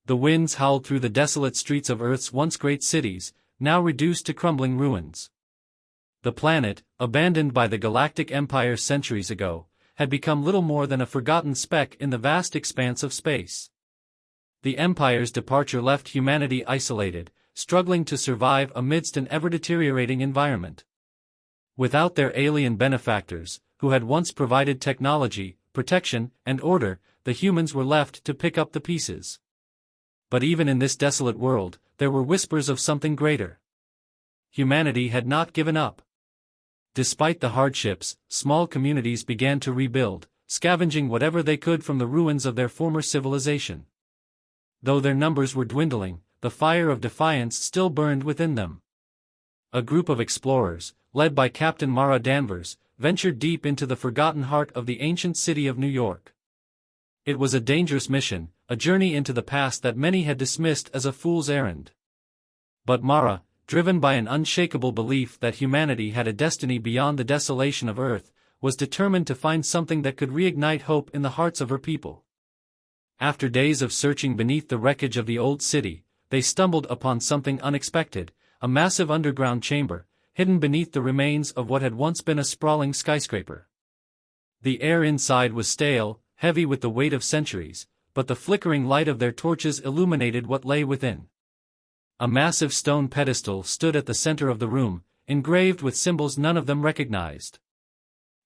The winds howled through the desolate streets of Earth's once great cities, now reduced to crumbling ruins. The planet, abandoned by the Galactic Empire centuries ago, had become little more than a forgotten speck in the vast expanse of space. The Empire's departure left humanity isolated, struggling to survive amidst an ever-deteriorating environment. Without their alien benefactors, who had once provided technology, protection, and order, the humans were left to pick up the pieces. But even in this desolate world, there were whispers of something greater. Humanity had not given up. Despite the hardships, small communities began to rebuild, scavenging whatever they could from the ruins of their former civilization. Though their numbers were dwindling, the fire of defiance still burned within them. A group of explorers, led by Captain Mara Danvers, ventured deep into the forgotten heart of the ancient city of New York. It was a dangerous mission, a journey into the past that many had dismissed as a fool's errand. But Mara, driven by an unshakable belief that humanity had a destiny beyond the desolation of Earth, was determined to find something that could reignite hope in the hearts of her people. After days of searching beneath the wreckage of the old city, they stumbled upon something unexpected, a massive underground chamber, hidden beneath the remains of what had once been a sprawling skyscraper. The air inside was stale, heavy with the weight of centuries, but the flickering light of their torches illuminated what lay within. A massive stone pedestal stood at the center of the room, engraved with symbols none of them recognized.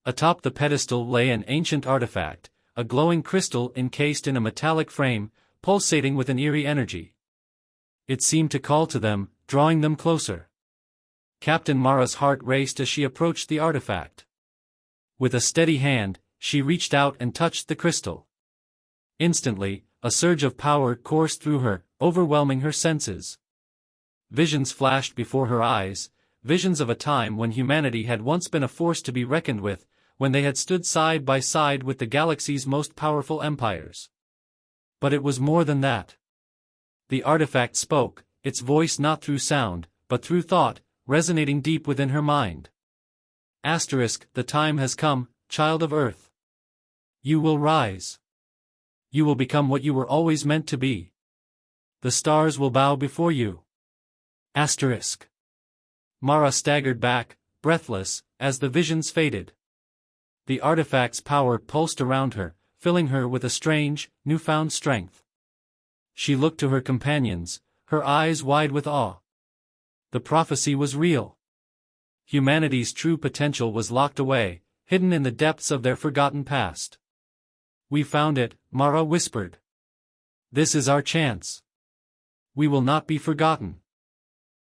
Atop the pedestal lay an ancient artifact, a glowing crystal encased in a metallic frame, pulsating with an eerie energy. It seemed to call to them, drawing them closer. Captain Mara's heart raced as she approached the artifact. With a steady hand, she reached out and touched the crystal. Instantly, a surge of power coursed through her, overwhelming her senses. Visions flashed before her eyes, visions of a time when humanity had once been a force to be reckoned with, when they had stood side by side with the galaxy's most powerful empires. But it was more than that. The artifact spoke, its voice not through sound, but through thought, resonating deep within her mind. The time has come, child of Earth. You will rise. You will become what you were always meant to be. The stars will bow before you. Mara staggered back, breathless, as the visions faded. The artifact's power pulsed around her, filling her with a strange, newfound strength. She looked to her companions, her eyes wide with awe. The prophecy was real. Humanity's true potential was locked away, hidden in the depths of their forgotten past. We found it, Mara whispered. This is our chance. We will not be forgotten.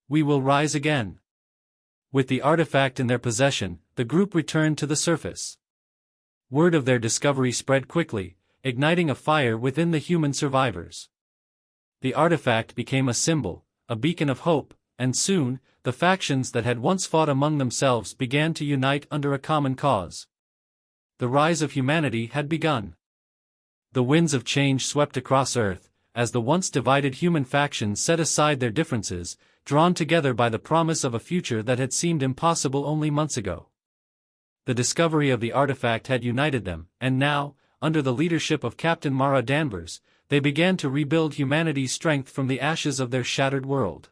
We will rise again. With the artifact in their possession, the group returned to the surface. Word of their discovery spread quickly, igniting a fire within the human survivors. The artifact became a symbol, a beacon of hope, and soon, the factions that had once fought among themselves began to unite under a common cause. The rise of humanity had begun. The winds of change swept across Earth, as the once divided human factions set aside their differences, drawn together by the promise of a future that had seemed impossible only months ago. The discovery of the artifact had united them, and now, under the leadership of Captain Mara Danvers, they began to rebuild humanity's strength from the ashes of their shattered world.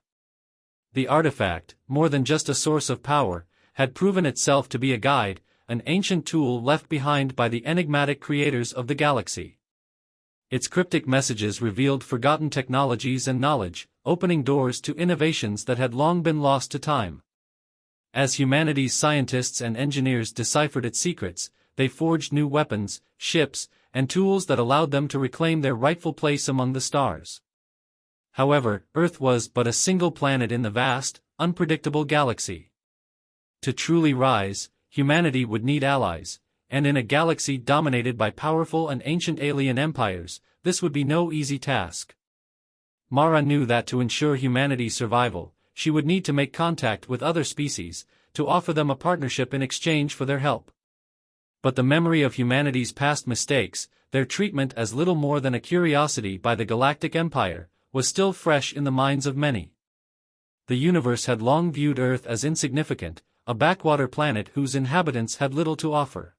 The artifact, more than just a source of power, had proven itself to be a guide, an ancient tool left behind by the enigmatic creators of the galaxy. Its cryptic messages revealed forgotten technologies and knowledge, opening doors to innovations that had long been lost to time. As humanity's scientists and engineers deciphered its secrets, they forged new weapons, ships, and tools that allowed them to reclaim their rightful place among the stars. However, Earth was but a single planet in the vast, unpredictable galaxy. To truly rise, humanity would need allies, and in a galaxy dominated by powerful and ancient alien empires, this would be no easy task. Mara knew that to ensure humanity's survival, she would need to make contact with other species, to offer them a partnership in exchange for their help. But the memory of humanity's past mistakes, their treatment as little more than a curiosity by the Galactic Empire, was still fresh in the minds of many. The universe had long viewed Earth as insignificant, a backwater planet whose inhabitants had little to offer.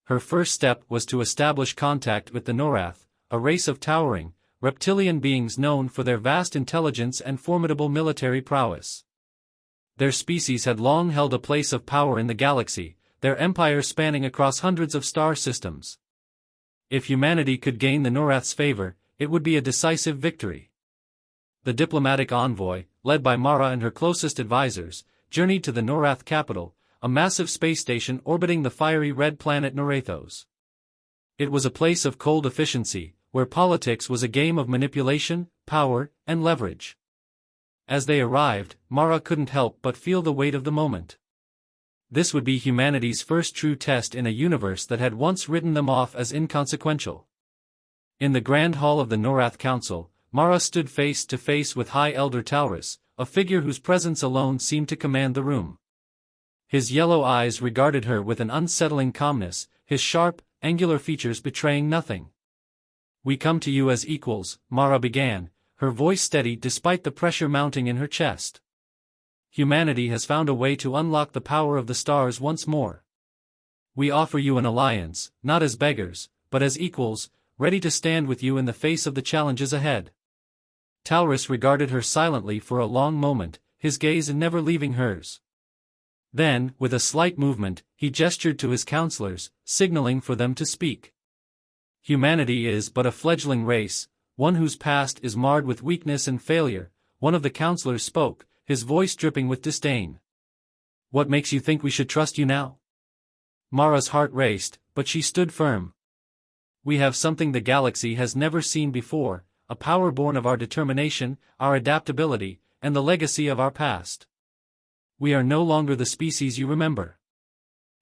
Her first step was to establish contact with the Norath, a race of towering, reptilian beings known for their vast intelligence and formidable military prowess. Their species had long held a place of power in the galaxy, their empire spanning across hundreds of star systems. If humanity could gain the Norath's favor, it would be a decisive victory. The diplomatic envoy, led by Mara and her closest advisors, journeyed to the Norath capital, a massive space station orbiting the fiery red planet Norathos. It was a place of cold efficiency, where politics was a game of manipulation, power, and leverage. As they arrived, Mara couldn't help but feel the weight of the moment. This would be humanity's first true test in a universe that had once written them off as inconsequential. In the Grand Hall of the Norath Council, Mara stood face to face with High Elder Taurus, a figure whose presence alone seemed to command the room. His yellow eyes regarded her with an unsettling calmness, his sharp, angular features betraying nothing. "We come to you as equals," Mara began, her voice steady despite the pressure mounting in her chest. "Humanity has found a way to unlock the power of the stars once more. We offer you an alliance, not as beggars, but as equals, ready to stand with you in the face of the challenges ahead." Taurus regarded her silently for a long moment, his gaze never leaving hers. Then, with a slight movement, he gestured to his counselors, signaling for them to speak. "Humanity is but a fledgling race, one whose past is marred with weakness and failure," one of the counselors spoke, his voice dripping with disdain. "What makes you think we should trust you now?" Mara's heart raced, but she stood firm. "We have something the galaxy has never seen before, a power born of our determination, our adaptability, and the legacy of our past. We are no longer the species you remember.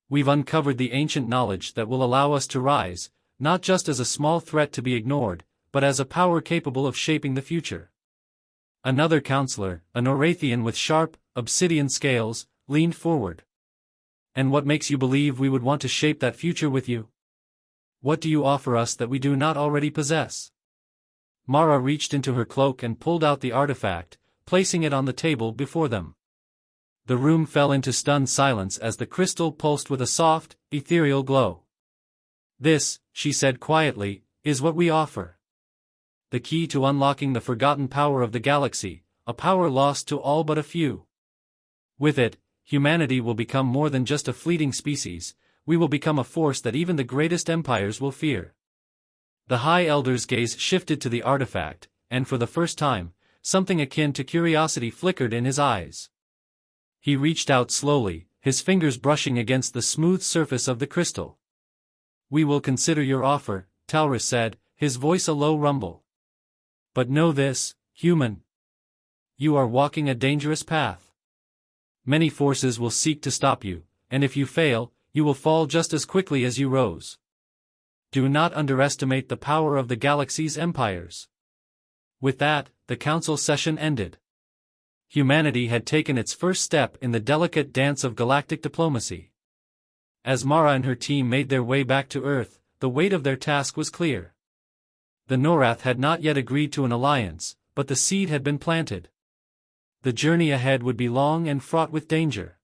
We've uncovered the ancient knowledge that will allow us to rise, not just as a small threat to be ignored, but as a power capable of shaping the future." Another counselor, a Norathian with sharp, obsidian scales, leaned forward. "And what makes you believe we would want to shape that future with you? What do you offer us that we do not already possess?" Mara reached into her cloak and pulled out the artifact, placing it on the table before them. The room fell into stunned silence as the crystal pulsed with a soft, ethereal glow. "This," she said quietly, "is what we offer. The key to unlocking the forgotten power of the galaxy, a power lost to all but a few. With it, humanity will become more than just a fleeting species, we will become a force that even the greatest empires will fear." The High Elder's gaze shifted to the artifact, and for the first time, something akin to curiosity flickered in his eyes. He reached out slowly, his fingers brushing against the smooth surface of the crystal. "We will consider your offer," Taurus said, his voice a low rumble. "But know this, human. You are walking a dangerous path. Many forces will seek to stop you, and if you fail, you will fall just as quickly as you rose. Do not underestimate the power of the galaxy's empires." With that, the council session ended. Humanity had taken its first step in the delicate dance of galactic diplomacy. As Mara and her team made their way back to Earth, the weight of their task was clear. The Norath had not yet agreed to an alliance, but the seed had been planted. The journey ahead would be long and fraught with danger.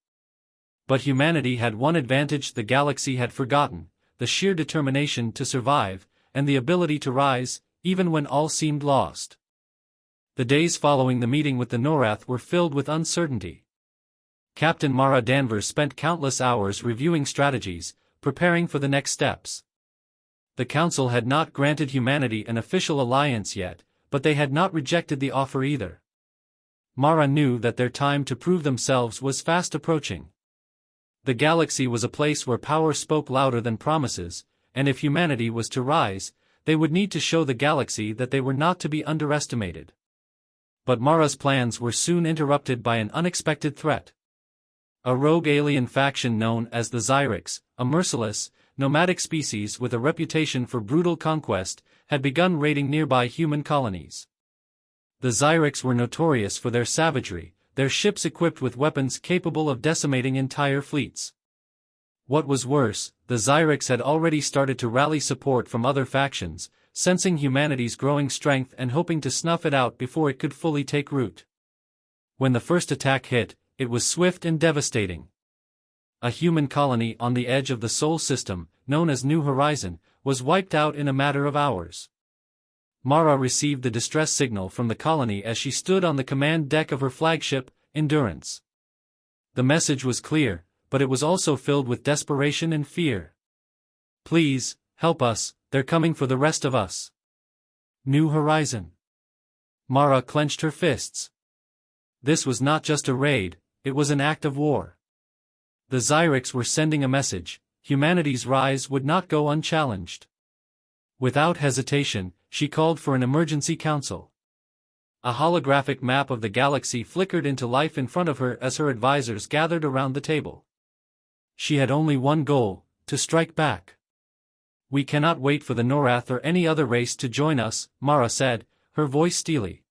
But humanity had one advantage the galaxy had forgotten: the sheer determination to survive, and the ability to rise, even when all seemed lost. The days following the meeting with the Norath were filled with uncertainty. Captain Mara Danvers spent countless hours reviewing strategies, preparing for the next steps. The Council had not granted humanity an official alliance yet, but they had not rejected the offer either. Mara knew that their time to prove themselves was fast approaching. The galaxy was a place where power spoke louder than promises, and if humanity was to rise, they would need to show the galaxy that they were not to be underestimated. But Mara's plans were soon interrupted by an unexpected threat. A rogue alien faction known as the Zyrex, a merciless, nomadic species with a reputation for brutal conquest, had begun raiding nearby human colonies. The Zyrex were notorious for their savagery, their ships equipped with weapons capable of decimating entire fleets. What was worse, the Zyrex had already started to rally support from other factions, sensing humanity's growing strength and hoping to snuff it out before it could fully take root. When the first attack hit, it was swift and devastating. A human colony on the edge of the Sol system, known as New Horizon, was wiped out in a matter of hours. Mara received the distress signal from the colony as she stood on the command deck of her flagship, Endurance. The message was clear, but it was also filled with desperation and fear. "Please, help us, they're coming for the rest of us." New Horizon. Mara clenched her fists. This was not just a raid, it was an act of war. The Zyrex were sending a message: humanity's rise would not go unchallenged. Without hesitation, she called for an emergency council. A holographic map of the galaxy flickered into life in front of her as her advisors gathered around the table. She had only one goal: to strike back. "We cannot wait for the Norath or any other race to join us," Mara said, her voice steely.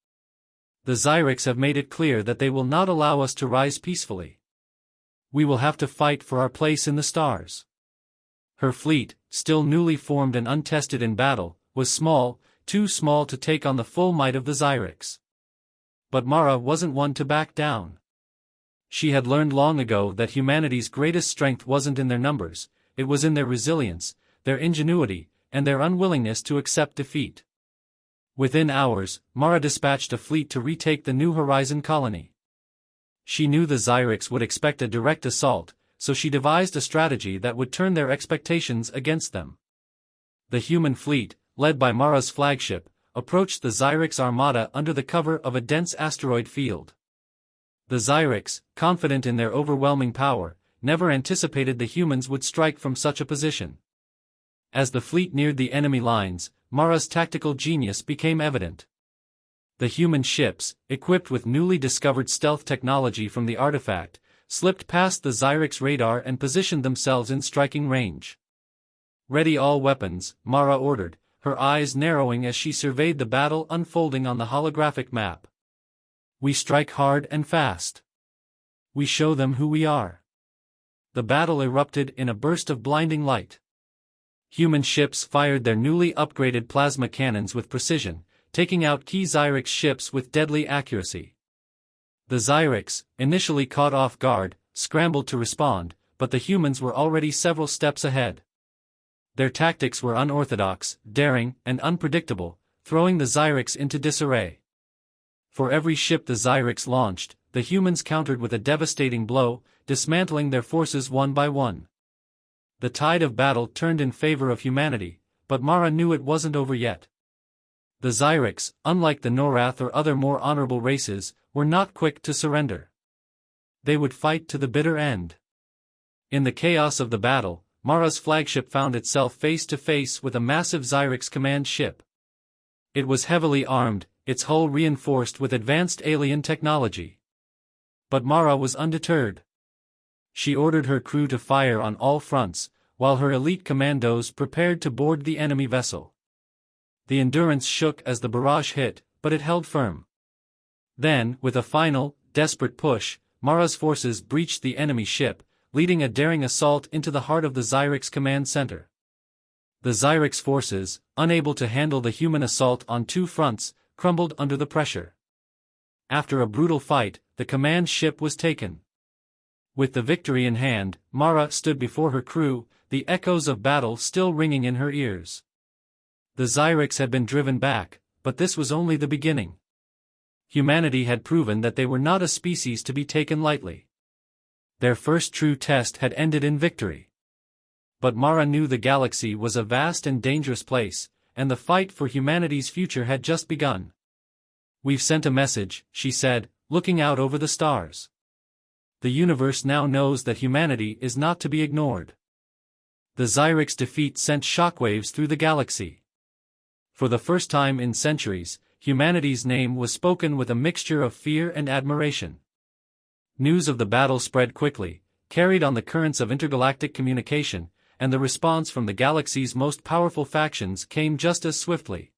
"The Zyrex have made it clear that they will not allow us to rise peacefully. We will have to fight for our place in the stars." Her fleet, still newly formed and untested in battle, was small, too small to take on the full might of the Zyrex. But Mara wasn't one to back down. She had learned long ago that humanity's greatest strength wasn't in their numbers, it was in their resilience, their ingenuity, and their unwillingness to accept defeat. Within hours, Mara dispatched a fleet to retake the New Horizon colony. She knew the Zyrex would expect a direct assault, so she devised a strategy that would turn their expectations against them. The human fleet, led by Mara's flagship, approached the Zyrex armada under the cover of a dense asteroid field. The Zyrex, confident in their overwhelming power, never anticipated the humans would strike from such a position. As the fleet neared the enemy lines, Mara's tactical genius became evident. The human ships, equipped with newly discovered stealth technology from the artifact, slipped past the Zyrex radar and positioned themselves in striking range. "Ready all weapons," Mara ordered, her eyes narrowing as she surveyed the battle unfolding on the holographic map. "We strike hard and fast. We show them who we are." The battle erupted in a burst of blinding light. Human ships fired their newly upgraded plasma cannons with precision, taking out key Zyrex ships with deadly accuracy. The Zyrex, initially caught off guard, scrambled to respond, but the humans were already several steps ahead. Their tactics were unorthodox, daring, and unpredictable, throwing the Zyrex into disarray. For every ship the Zyrex launched, the humans countered with a devastating blow, dismantling their forces one by one. The tide of battle turned in favor of humanity, but Mara knew it wasn't over yet. The Zyrex, unlike the Norath or other more honorable races, were not quick to surrender. They would fight to the bitter end. In the chaos of the battle, Mara's flagship found itself face to face with a massive Zyrex command ship. It was heavily armed, its hull reinforced with advanced alien technology. But Mara was undeterred. She ordered her crew to fire on all fronts, while her elite commandos prepared to board the enemy vessel. The Endurance shook as the barrage hit, but it held firm. Then, with a final, desperate push, Mara's forces breached the enemy ship, leading a daring assault into the heart of the Zyrex command center. The Zyrex forces, unable to handle the human assault on two fronts, crumbled under the pressure. After a brutal fight, the command ship was taken. With the victory in hand, Mara stood before her crew, the echoes of battle still ringing in her ears. The Zyrex had been driven back, but this was only the beginning. Humanity had proven that they were not a species to be taken lightly. Their first true test had ended in victory. But Mara knew the galaxy was a vast and dangerous place, and the fight for humanity's future had just begun. "We've sent a message," she said, looking out over the stars. "The universe now knows that humanity is not to be ignored." The Zyrex defeat sent shockwaves through the galaxy. For the first time in centuries, humanity's name was spoken with a mixture of fear and admiration. News of the battle spread quickly, carried on the currents of intergalactic communication, and the response from the galaxy's most powerful factions came just as swiftly.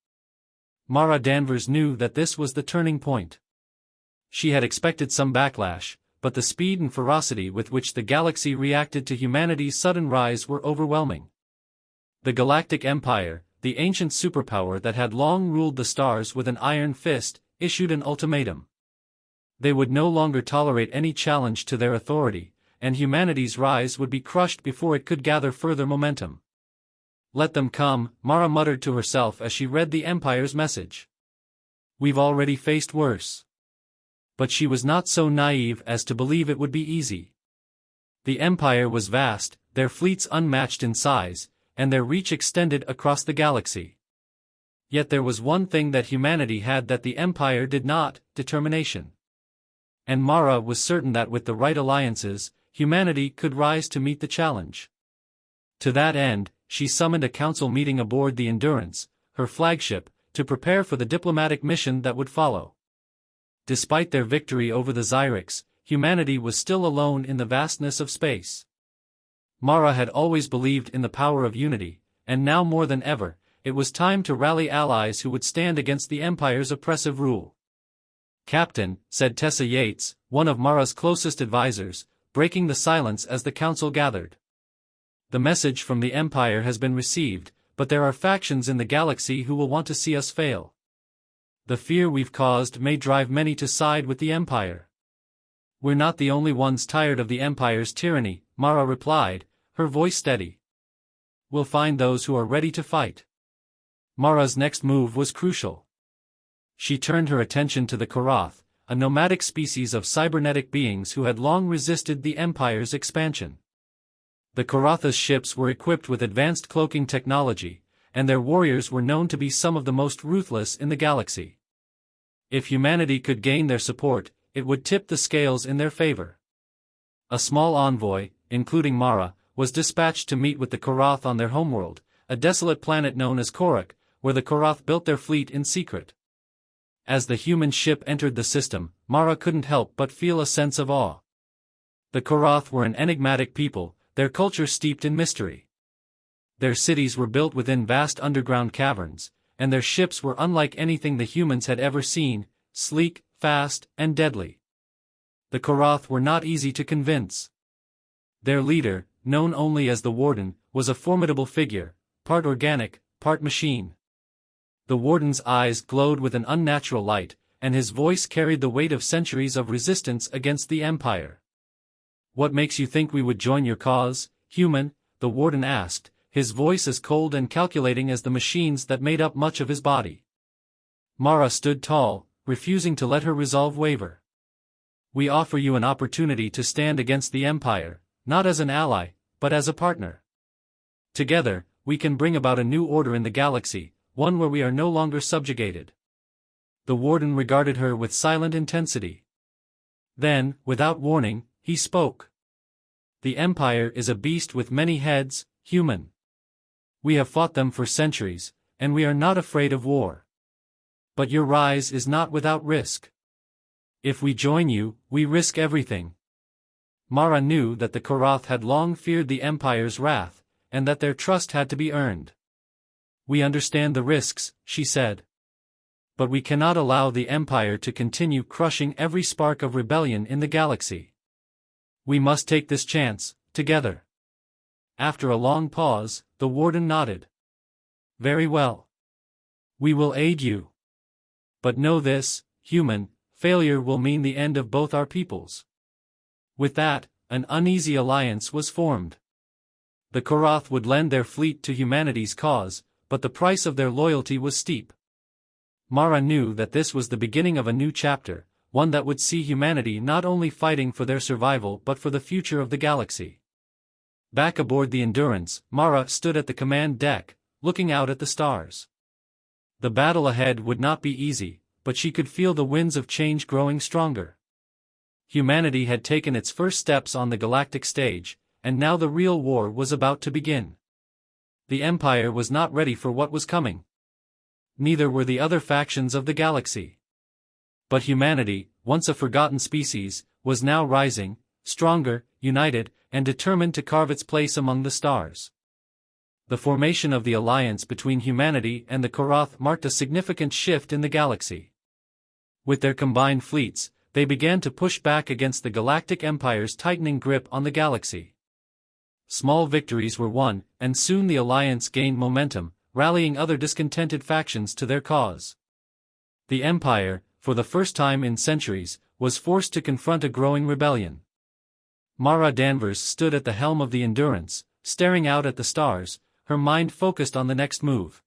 Mara Danvers knew that this was the turning point. She had expected some backlash, but the speed and ferocity with which the galaxy reacted to humanity's sudden rise were overwhelming. The Galactic Empire, the ancient superpower that had long ruled the stars with an iron fist, issued an ultimatum. They would no longer tolerate any challenge to their authority, and humanity's rise would be crushed before it could gather further momentum. Let them come, Mara muttered to herself as she read the Empire's message. We've already faced worse. But she was not so naive as to believe it would be easy. The Empire was vast, their fleets unmatched in size, and their reach extended across the galaxy. Yet there was one thing that humanity had that the Empire did not: determination. And Mara was certain that with the right alliances, humanity could rise to meet the challenge. To that end, she summoned a council meeting aboard the Endurance, her flagship, to prepare for the diplomatic mission that would follow. Despite their victory over the Zyrics, humanity was still alone in the vastness of space. Mara had always believed in the power of unity, and now more than ever, it was time to rally allies who would stand against the Empire's oppressive rule. "Captain," said Tessa Yates, one of Mara's closest advisors, breaking the silence as the council gathered. "The message from the Empire has been received, but there are factions in the galaxy who will want to see us fail. The fear we've caused may drive many to side with the Empire." "We're not the only ones tired of the Empire's tyranny," Mara replied, her voice steady. "We'll find those who are ready to fight." Mara's next move was crucial. She turned her attention to the Karath, a nomadic species of cybernetic beings who had long resisted the Empire's expansion. The Karatha's ships were equipped with advanced cloaking technology, and their warriors were known to be some of the most ruthless in the galaxy. If humanity could gain their support, it would tip the scales in their favor. A small envoy, including Mara, was dispatched to meet with the Karath on their homeworld, a desolate planet known as Korak, where the Karath built their fleet in secret. As the human ship entered the system, Mara couldn't help but feel a sense of awe. The Karath were an enigmatic people, their culture steeped in mystery. Their cities were built within vast underground caverns, and their ships were unlike anything the humans had ever seen: sleek, fast, and deadly. The Karath were not easy to convince. Their leader, known only as the Warden, was a formidable figure, part organic, part machine. The Warden's eyes glowed with an unnatural light, and his voice carried the weight of centuries of resistance against the Empire. "What makes you think we would join your cause, human?" the Warden asked, his voice as cold and calculating as the machines that made up much of his body. Mara stood tall, refusing to let her resolve waver. "We offer you an opportunity to stand against the Empire, not as an ally, but as a partner. Together, we can bring about a new order in the galaxy, one where we are no longer subjugated." The Warden regarded her with silent intensity. Then, without warning, he spoke. "The Empire is a beast with many heads, human. We have fought them for centuries, and we are not afraid of war. But your rise is not without risk. If we join you, we risk everything." Mara knew that the Karath had long feared the Empire's wrath, and that their trust had to be earned. "We understand the risks," she said. "But we cannot allow the Empire to continue crushing every spark of rebellion in the galaxy. We must take this chance, together." After a long pause, the Warden nodded. "Very well. We will aid you. But know this, human, failure will mean the end of both our peoples." With that, an uneasy alliance was formed. The Karath would lend their fleet to humanity's cause, but the price of their loyalty was steep. Mara knew that this was the beginning of a new chapter, one that would see humanity not only fighting for their survival but for the future of the galaxy. Back aboard the Endurance, Mara stood at the command deck, looking out at the stars. The battle ahead would not be easy, but she could feel the winds of change growing stronger. Humanity had taken its first steps on the galactic stage, and now the real war was about to begin. The Empire was not ready for what was coming. Neither were the other factions of the galaxy. But humanity, once a forgotten species, was now rising, stronger, united, and determined to carve its place among the stars. The formation of the alliance between humanity and the Karath marked a significant shift in the galaxy. With their combined fleets, they began to push back against the Galactic Empire's tightening grip on the galaxy. Small victories were won, and soon the alliance gained momentum, rallying other discontented factions to their cause. The Empire, for the first time in centuries, was forced to confront a growing rebellion. Mara Danvers stood at the helm of the Endurance, staring out at the stars, her mind focused on the next move.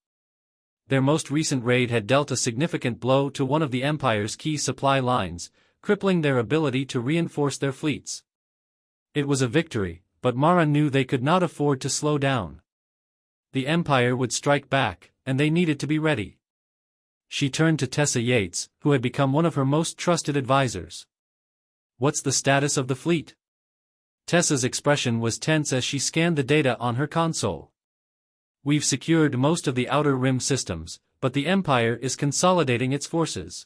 Their most recent raid had dealt a significant blow to one of the Empire's key supply lines, crippling their ability to reinforce their fleets. It was a victory, but Mara knew they could not afford to slow down. The Empire would strike back, and they needed to be ready. She turned to Tessa Yates, who had become one of her most trusted advisors. "What's the status of the fleet?" Tessa's expression was tense as she scanned the data on her console. "We've secured most of the outer rim systems, but the Empire is consolidating its forces.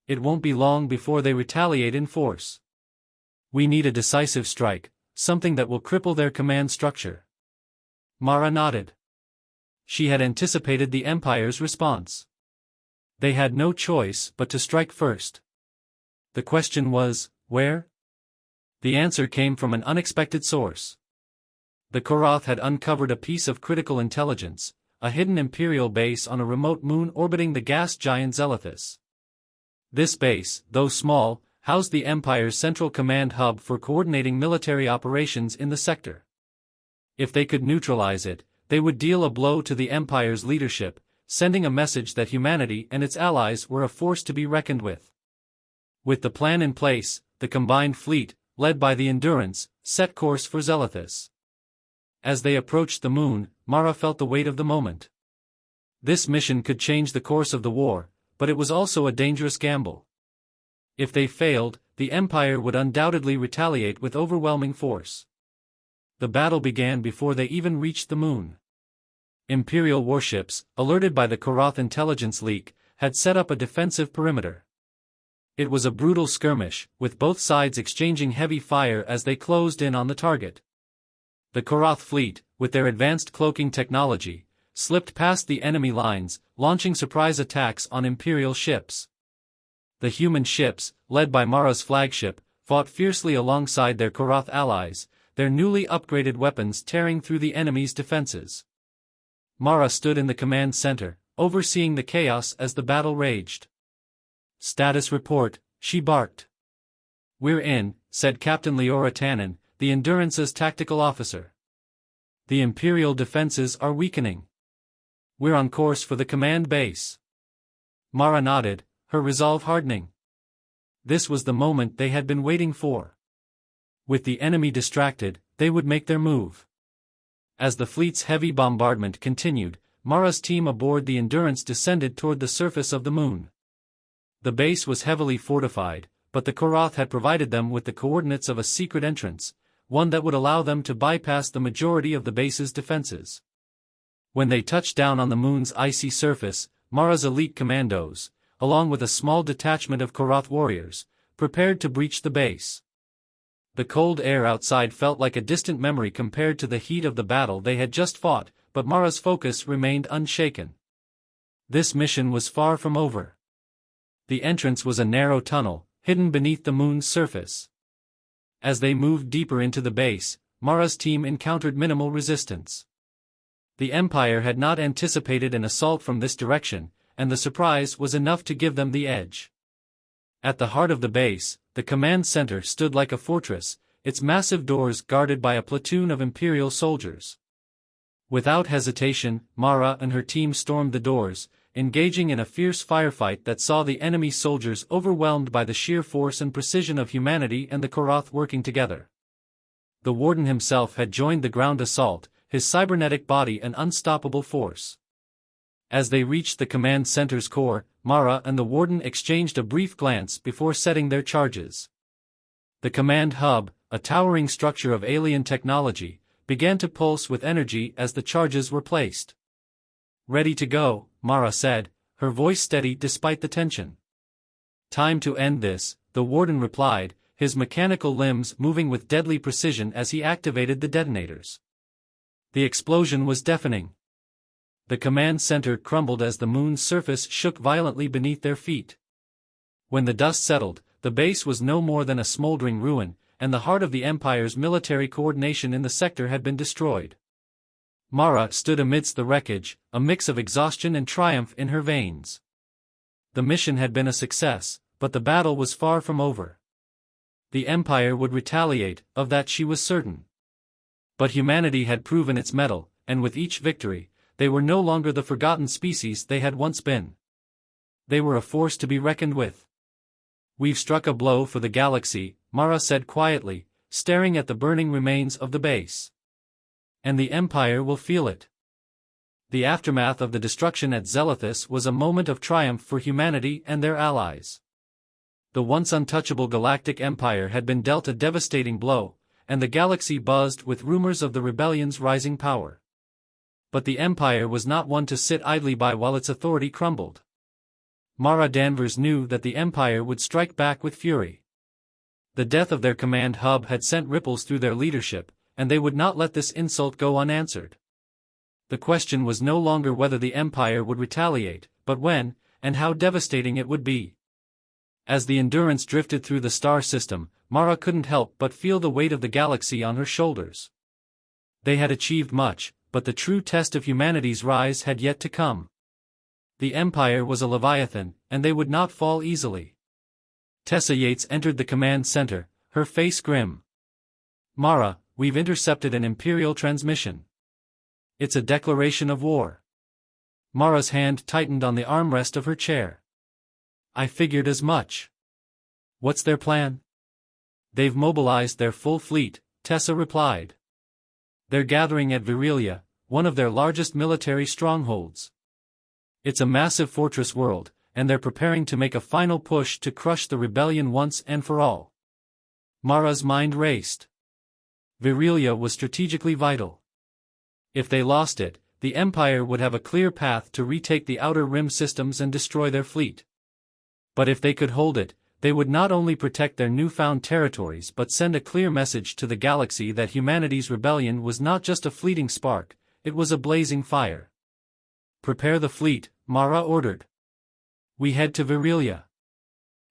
It won't be long before they retaliate in force. We need a decisive strike, something that will cripple their command structure." Mara nodded. She had anticipated the Empire's response. They had no choice but to strike first. The question was, where? The answer came from an unexpected source. The Koroth had uncovered a piece of critical intelligence, a hidden Imperial base on a remote moon orbiting the gas giant Zelithus. This base, though small, housed the Empire's central command hub for coordinating military operations in the sector. If they could neutralize it, they would deal a blow to the Empire's leadership, sending a message that humanity and its allies were a force to be reckoned with. With the plan in place, the combined fleet, led by the Endurance, set course for Zelithus. As they approached the moon, Mara felt the weight of the moment. This mission could change the course of the war, but it was also a dangerous gamble. If they failed, the Empire would undoubtedly retaliate with overwhelming force. The battle began before they even reached the moon. Imperial warships, alerted by the Koroth intelligence leak, had set up a defensive perimeter. It was a brutal skirmish, with both sides exchanging heavy fire as they closed in on the target. The Koroth fleet, with their advanced cloaking technology, slipped past the enemy lines, launching surprise attacks on Imperial ships. The human ships, led by Mara's flagship, fought fiercely alongside their Koroth allies, their newly upgraded weapons tearing through the enemy's defenses. Mara stood in the command center, overseeing the chaos as the battle raged. "Status report," she barked. "We're in," said Captain Leora Tannen, the Endurance's tactical officer. "The Imperial defenses are weakening. We're on course for the command base." Mara nodded, her resolve hardening. This was the moment they had been waiting for. With the enemy distracted, they would make their move. As the fleet's heavy bombardment continued, Mara's team aboard the Endurance descended toward the surface of the moon. The base was heavily fortified, but the Koroth had provided them with the coordinates of a secret entrance, one that would allow them to bypass the majority of the base's defenses. When they touched down on the moon's icy surface, Mara's elite commandos, along with a small detachment of Koroth warriors, prepared to breach the base. The cold air outside felt like a distant memory compared to the heat of the battle they had just fought, but Mara's focus remained unshaken. This mission was far from over. The entrance was a narrow tunnel, hidden beneath the moon's surface. As they moved deeper into the base, Mara's team encountered minimal resistance. The Empire had not anticipated an assault from this direction, and the surprise was enough to give them the edge. At the heart of the base, the command center stood like a fortress, its massive doors guarded by a platoon of Imperial soldiers. Without hesitation, Mara and her team stormed the doors, engaging in a fierce firefight that saw the enemy soldiers overwhelmed by the sheer force and precision of humanity and the Koroth working together. The Warden himself had joined the ground assault, his cybernetic body an unstoppable force. As they reached the command center's core, Mara and the Warden exchanged a brief glance before setting their charges. The command hub, a towering structure of alien technology, began to pulse with energy as the charges were placed. "Ready to go," Mara said, her voice steady despite the tension. "Time to end this," the Warden replied, his mechanical limbs moving with deadly precision as he activated the detonators. The explosion was deafening. The command center crumbled as the moon's surface shook violently beneath their feet. When the dust settled, the base was no more than a smoldering ruin, and the heart of the Empire's military coordination in the sector had been destroyed. Mara stood amidst the wreckage, a mix of exhaustion and triumph in her veins. The mission had been a success, but the battle was far from over. The Empire would retaliate, of that she was certain. But humanity had proven its mettle, and with each victory, they were no longer the forgotten species they had once been. They were a force to be reckoned with. "We've struck a blow for the galaxy," Mara said quietly, staring at the burning remains of the base. "And the Empire will feel it." The aftermath of the destruction at Zelithus was a moment of triumph for humanity and their allies. The once untouchable Galactic Empire had been dealt a devastating blow, and the galaxy buzzed with rumors of the rebellion's rising power. But the Empire was not one to sit idly by while its authority crumbled. Mara Danvers knew that the Empire would strike back with fury. The death of their command hub had sent ripples through their leadership, and they would not let this insult go unanswered. The question was no longer whether the Empire would retaliate, but when, and how devastating it would be. As the Endurance drifted through the star system, Mara couldn't help but feel the weight of the galaxy on her shoulders. They had achieved much, but the true test of humanity's rise had yet to come. The Empire was a leviathan, and they would not fall easily. Tessa Yates entered the command center, her face grim. "Mara, we've intercepted an Imperial transmission. It's a declaration of war." Mara's hand tightened on the armrest of her chair. "I figured as much." "What's their plan?" "They've mobilized their full fleet," Tessa replied. "They're gathering at Virilia, one of their largest military strongholds. It's a massive fortress world, and they're preparing to make a final push to crush the rebellion once and for all." Mara's mind raced. Virilia was strategically vital. If they lost it, the Empire would have a clear path to retake the Outer Rim systems and destroy their fleet. But if they could hold it, they would not only protect their newfound territories but send a clear message to the galaxy that humanity's rebellion was not just a fleeting spark, it was a blazing fire. "Prepare the fleet," Mara ordered. "We head to Virilia.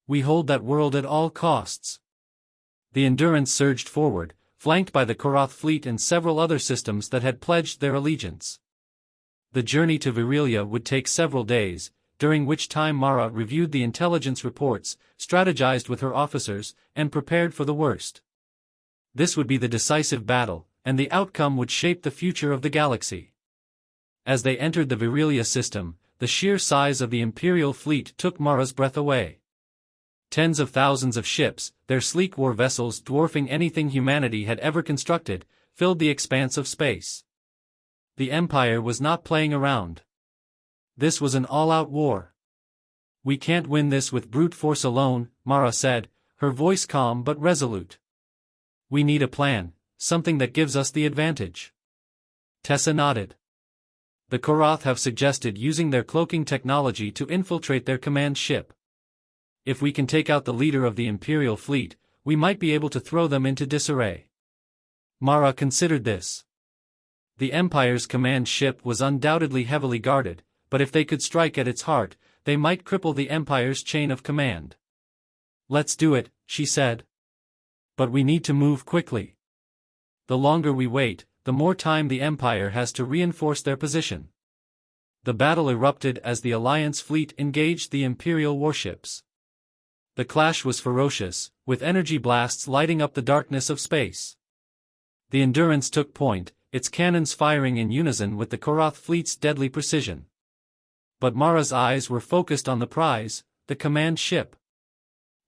We hold that world at all costs." The Endurance surged forward, flanked by the Korath fleet and several other systems that had pledged their allegiance. The journey to Virilia would take several days, during which time Mara reviewed the intelligence reports, strategized with her officers, and prepared for the worst. This would be the decisive battle, and the outcome would shape the future of the galaxy. As they entered the Virilia system, the sheer size of the Imperial fleet took Mara's breath away. Tens of thousands of ships, their sleek war vessels dwarfing anything humanity had ever constructed, filled the expanse of space. The Empire was not playing around. This was an all-out war. "We can't win this with brute force alone," Mara said, her voice calm but resolute. "We need a plan, something that gives us the advantage." Tessa nodded. "The Korath have suggested using their cloaking technology to infiltrate their command ship. If we can take out the leader of the Imperial fleet, we might be able to throw them into disarray." Mara considered this. The Empire's command ship was undoubtedly heavily guarded, but if they could strike at its heart, they might cripple the Empire's chain of command. "Let's do it," she said. "But we need to move quickly. The longer we wait, the more time the Empire has to reinforce their position." The battle erupted as the Alliance fleet engaged the Imperial warships. The clash was ferocious, with energy blasts lighting up the darkness of space. The Endurance took point, its cannons firing in unison with the Korath fleet's deadly precision. But Mara's eyes were focused on the prize, the command ship.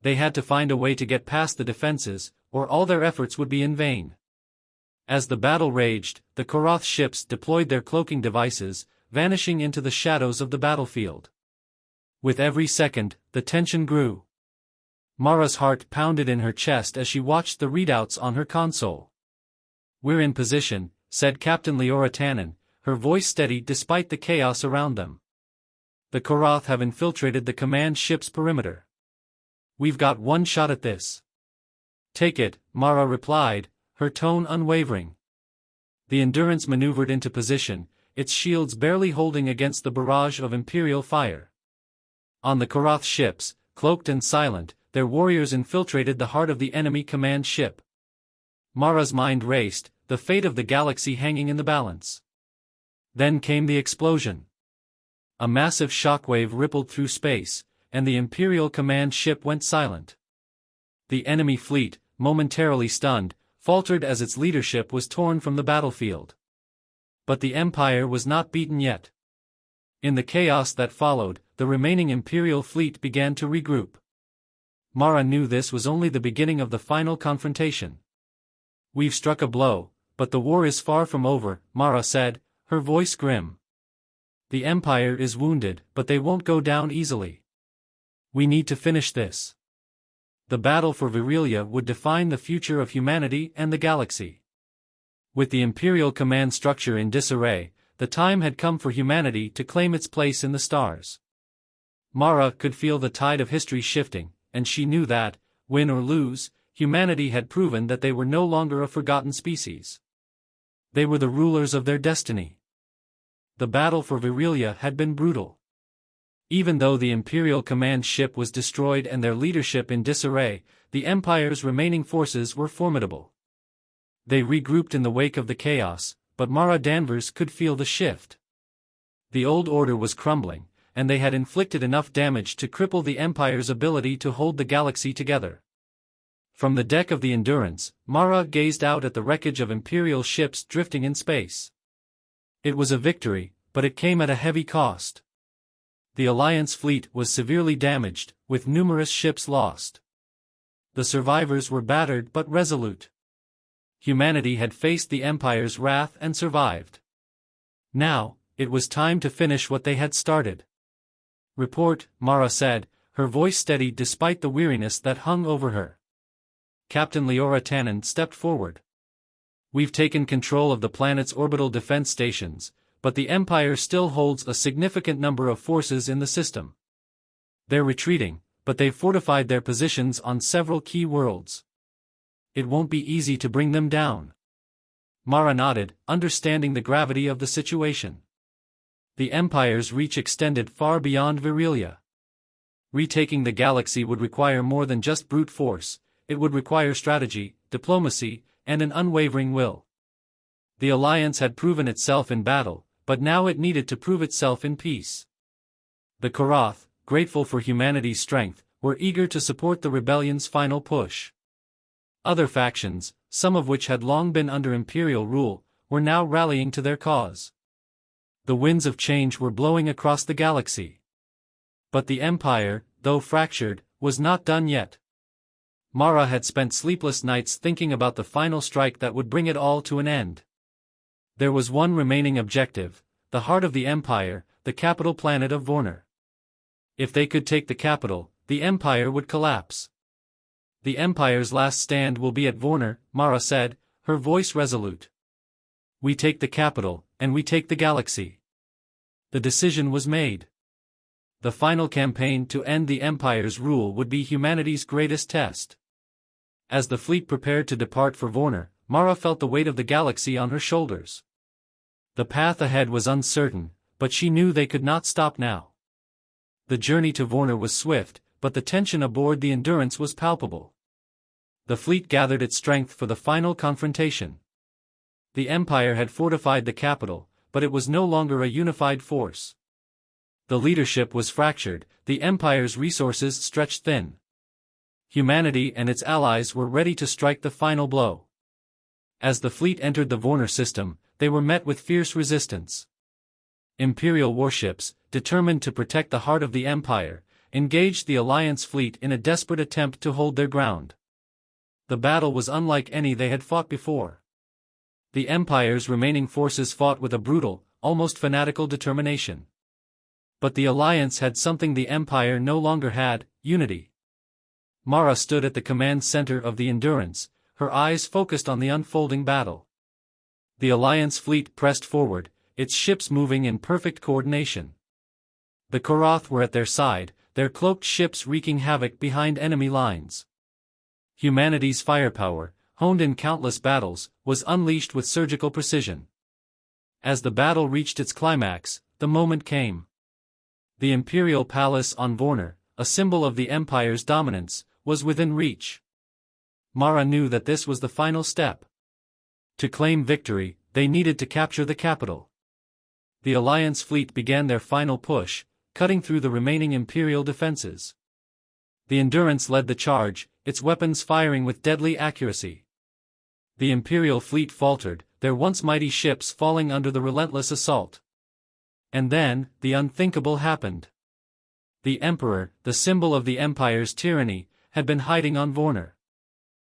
They had to find a way to get past the defenses, or all their efforts would be in vain. As the battle raged, the Korath ships deployed their cloaking devices, vanishing into the shadows of the battlefield. With every second, the tension grew. Mara's heart pounded in her chest as she watched the readouts on her console. "We're in position," said Captain Leora Tannen, her voice steady despite the chaos around them. "The Korath have infiltrated the command ship's perimeter. We've got one shot at this." "Take it," Mara replied, her tone unwavering. The Endurance maneuvered into position, its shields barely holding against the barrage of Imperial fire. On the Korath ships, cloaked and silent, their warriors infiltrated the heart of the enemy command ship. Mara's mind raced, the fate of the galaxy hanging in the balance. Then came the explosion. A massive shockwave rippled through space, and the Imperial command ship went silent. The enemy fleet, momentarily stunned, faltered as its leadership was torn from the battlefield. But the Empire was not beaten yet. In the chaos that followed, the remaining Imperial fleet began to regroup. Mara knew this was only the beginning of the final confrontation. "We've struck a blow, but the war is far from over," Mara said, her voice grim. "The Empire is wounded, but they won't go down easily. We need to finish this." The battle for Virilia would define the future of humanity and the galaxy. With the Imperial command structure in disarray, the time had come for humanity to claim its place in the stars. Mara could feel the tide of history shifting, and she knew that, win or lose, humanity had proven that they were no longer a forgotten species. They were the rulers of their destiny. The battle for Virilia had been brutal. Even though the Imperial command ship was destroyed and their leadership in disarray, the Empire's remaining forces were formidable. They regrouped in the wake of the chaos, but Mara Danvers could feel the shift. The old order was crumbling, and they had inflicted enough damage to cripple the Empire's ability to hold the galaxy together. From the deck of the Endurance, Mara gazed out at the wreckage of Imperial ships drifting in space. It was a victory, but it came at a heavy cost. The Alliance fleet was severely damaged, with numerous ships lost. The survivors were battered but resolute. Humanity had faced the Empire's wrath and survived. Now, it was time to finish what they had started. "Report," Mara said, her voice steady despite the weariness that hung over her. Captain Leora Tannen stepped forward. "We've taken control of the planet's orbital defense stations, but the Empire still holds a significant number of forces in the system. They're retreating, but they've fortified their positions on several key worlds. It won't be easy to bring them down." Mara nodded, understanding the gravity of the situation. The Empire's reach extended far beyond Virilia. Retaking the galaxy would require more than just brute force, it would require strategy, diplomacy, and an unwavering will. The Alliance had proven itself in battle, but now it needed to prove itself in peace. The Karath, grateful for humanity's strength, were eager to support the rebellion's final push. Other factions, some of which had long been under Imperial rule, were now rallying to their cause. The winds of change were blowing across the galaxy. But the Empire, though fractured, was not done yet. Mara had spent sleepless nights thinking about the final strike that would bring it all to an end. There was one remaining objective, the heart of the Empire, the capital planet of Vornir. If they could take the capital, the Empire would collapse. "The Empire's last stand will be at Vornir," Mara said, her voice resolute. "We take the capital, and we take the galaxy." The decision was made. The final campaign to end the Empire's rule would be humanity's greatest test. As the fleet prepared to depart for Vornir, Mara felt the weight of the galaxy on her shoulders. The path ahead was uncertain, but she knew they could not stop now. The journey to Vornir was swift, but the tension aboard the Endurance was palpable. The fleet gathered its strength for the final confrontation. The Empire had fortified the capital, but it was no longer a unified force. The leadership was fractured, the Empire's resources stretched thin. Humanity and its allies were ready to strike the final blow. As the fleet entered the Vornir system, they were met with fierce resistance. Imperial warships, determined to protect the heart of the Empire, engaged the Alliance fleet in a desperate attempt to hold their ground. The battle was unlike any they had fought before. The Empire's remaining forces fought with a brutal, almost fanatical determination. But the Alliance had something the Empire no longer had: unity. Mara stood at the command center of the Endurance, her eyes focused on the unfolding battle. The Alliance fleet pressed forward, its ships moving in perfect coordination. The Karath were at their side, their cloaked ships wreaking havoc behind enemy lines. Humanity's firepower, honed in countless battles, was unleashed with surgical precision. As the battle reached its climax, the moment came. The Imperial Palace on Vornir, a symbol of the Empire's dominance, was within reach. Mara knew that this was the final step. To claim victory, they needed to capture the capital. The Alliance fleet began their final push, cutting through the remaining Imperial defenses. The Endurance led the charge, its weapons firing with deadly accuracy. The Imperial fleet faltered, their once mighty ships falling under the relentless assault. And then, the unthinkable happened. The Emperor, the symbol of the Empire's tyranny, had been hiding on Vornir.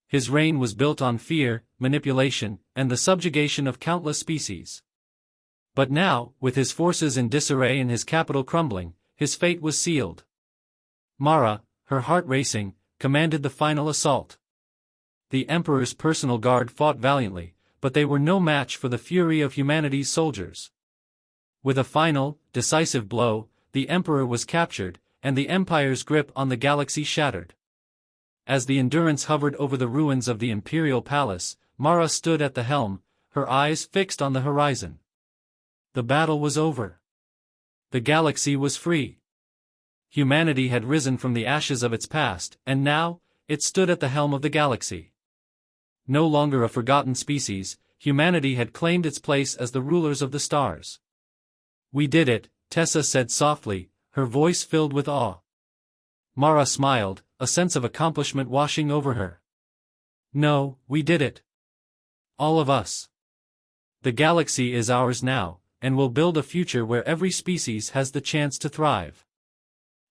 His reign was built on fear, manipulation, and the subjugation of countless species. But now, with his forces in disarray and his capital crumbling, his fate was sealed. Mara, her heart racing, commanded the final assault. The Emperor's personal guard fought valiantly, but they were no match for the fury of humanity's soldiers. With a final, decisive blow, the Emperor was captured, and the Empire's grip on the galaxy shattered. As the Endurance hovered over the ruins of the Imperial Palace, Mara stood at the helm, her eyes fixed on the horizon. The battle was over. The galaxy was free. Humanity had risen from the ashes of its past, and now, it stood at the helm of the galaxy. No longer a forgotten species, humanity had claimed its place as the rulers of the stars. "We did it," Tessa said softly, her voice filled with awe. Mara smiled, a sense of accomplishment washing over her. "No, we did it. All of us. The galaxy is ours now, and we'll build a future where every species has the chance to thrive."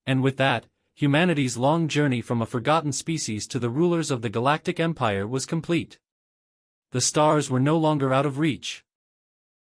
And with that, humanity's long journey from a forgotten species to the rulers of the Galactic Empire was complete. The stars were no longer out of reach.